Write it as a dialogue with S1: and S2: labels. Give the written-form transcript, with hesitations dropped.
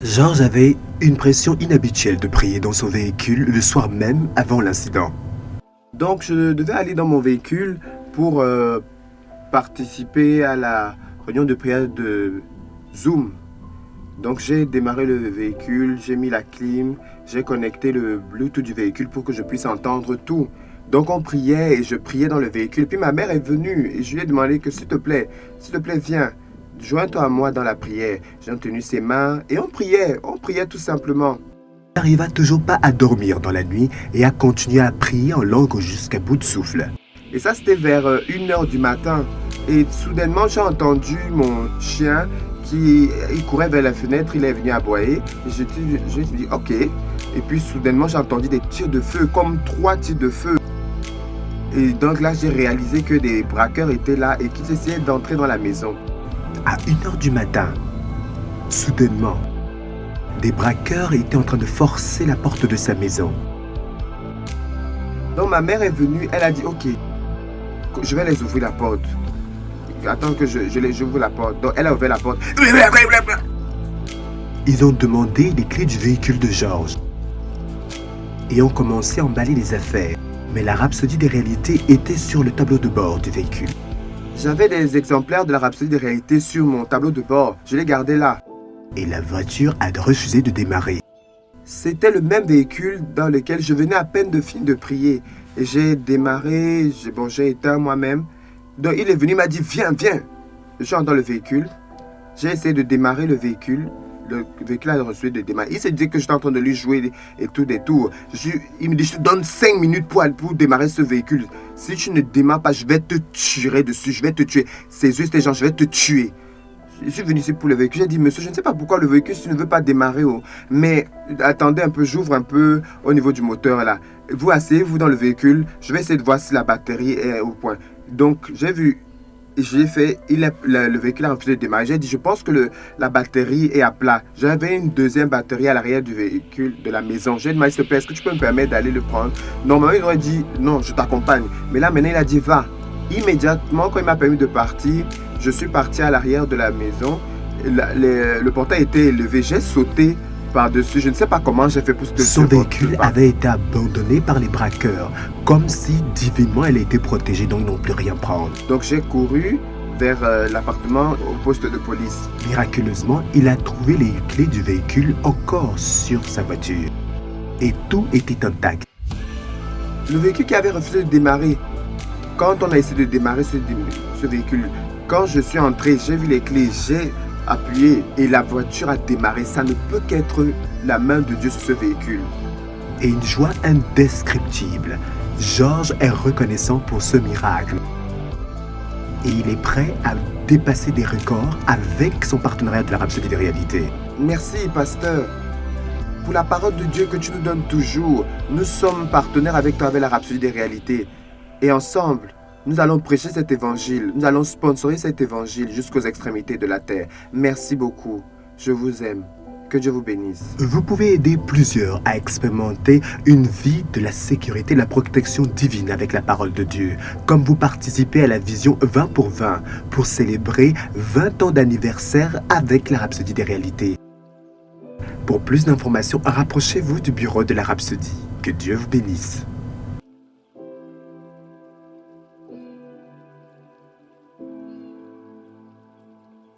S1: Georges avait une pression inhabituelle de prier dans son véhicule le soir même avant l'incident. Donc je devais aller dans mon véhicule pour participer à la réunion de prière de Zoom. Donc j'ai démarré le véhicule, j'ai mis la clim, j'ai connecté le Bluetooth du véhicule pour que je puisse entendre tout. Donc on priait et je priais dans le véhicule. Puis ma mère est venue et je lui ai demandé que s'il te plaît, viens. Joins-toi à moi dans la prière. J'ai tenu ses mains et on priait tout simplement. Il n'arriva toujours pas à dormir dans la nuit et a continué à prier en langue jusqu'à bout de souffle. Et ça, c'était vers 1h du matin. Et soudainement, j'ai entendu mon chien il courait vers la fenêtre, il est venu aboyer. Et je me suis dit, ok. Et puis soudainement, j'ai entendu des tirs de feu, comme 3 tirs de feu. Et donc là, j'ai réalisé que des braqueurs étaient là et qu'ils essayaient d'entrer dans la maison. À 1h du matin, soudainement, des braqueurs étaient en train de forcer la porte de sa maison. Donc ma mère est venue, elle a dit, ok, je vais les ouvrir la porte. Attends que j'ouvre la porte. Donc elle a ouvert la porte. Ils ont demandé les clés du véhicule de Georges et ont commencé à emballer les affaires. Mais la Rhapsodie des réalités était sur le tableau de bord du véhicule. J'avais des exemplaires de la Rhapsodie des réalités sur mon tableau de bord. Je l'ai gardé là. Et la voiture a refusé de démarrer. C'était le même véhicule dans lequel je venais à peine de finir de prier. Et j'ai démarré, j'ai éteint moi-même. Donc il est venu, il m'a dit, viens. Je suis dans le véhicule. J'ai essayé de démarrer le véhicule. Le véhicule a refusé de démarrer. Il s'est dit que j'étais en train de lui jouer et tout des tours. Il me dit, je te donne 5 minutes pour démarrer ce véhicule. Si tu ne démarres pas, je vais te tuer dessus. Je vais te tuer. Ces yeux, ces gens, je vais te tuer. Je suis venu ici pour le véhicule. J'ai dit, monsieur, je ne sais pas pourquoi le véhicule, si tu ne veux pas démarrer. Mais attendez un peu, j'ouvre un peu au niveau du moteur là. Vous asseyez-vous dans le véhicule. Je vais essayer de voir si la batterie est au point. Donc, j'ai vu. Le véhicule a refusé de démarrer. J'ai dit, je pense que la batterie est à plat. J'avais une deuxième batterie à l'arrière du véhicule de la maison. J'ai demandé, s'il te plaît, est-ce que tu peux me permettre d'aller le prendre? Normalement, il aurait dit, non, je t'accompagne. Mais là, maintenant, il a dit, va. Immédiatement, quand il m'a permis de partir, je suis parti à l'arrière de la maison. Le portail était élevé. J'ai sauté par-dessus. Je ne sais pas comment j'ai fait pour sauter. Son véhicule avait été abandonné par les braqueurs, comme si divinement elle était protégée, donc ils n'ont plus rien prendre. Donc j'ai couru vers l'appartement au poste de police. Miraculeusement, il a trouvé les clés du véhicule encore sur sa voiture. Et tout était intact. Le véhicule qui avait refusé de démarrer, quand on a essayé de démarrer ce véhicule, quand je suis entré, j'ai vu les clés, j'ai appuyé et la voiture a démarré. Ça ne peut qu'être la main de Dieu sur ce véhicule. Et une joie indescriptible. Georges est reconnaissant pour ce miracle. Et il est prêt à dépasser des records avec son partenariat de la Rhapsodie des réalités. Merci, pasteur, pour la parole de Dieu que tu nous donnes toujours. Nous sommes partenaires avec toi avec la Rhapsodie des réalités. Et ensemble, nous allons prêcher cet évangile. Nous allons sponsoriser cet évangile jusqu'aux extrémités de la terre. Merci beaucoup. Je vous aime. Que Dieu vous bénisse. Vous pouvez aider plusieurs à expérimenter une vie de la sécurité et de la protection divine avec la parole de Dieu. Comme vous participez à la vision 20 pour 20 pour célébrer 20 ans d'anniversaire avec la Rhapsodie des réalités. Pour plus d'informations, rapprochez-vous du bureau de la Rhapsodie. Que Dieu vous bénisse.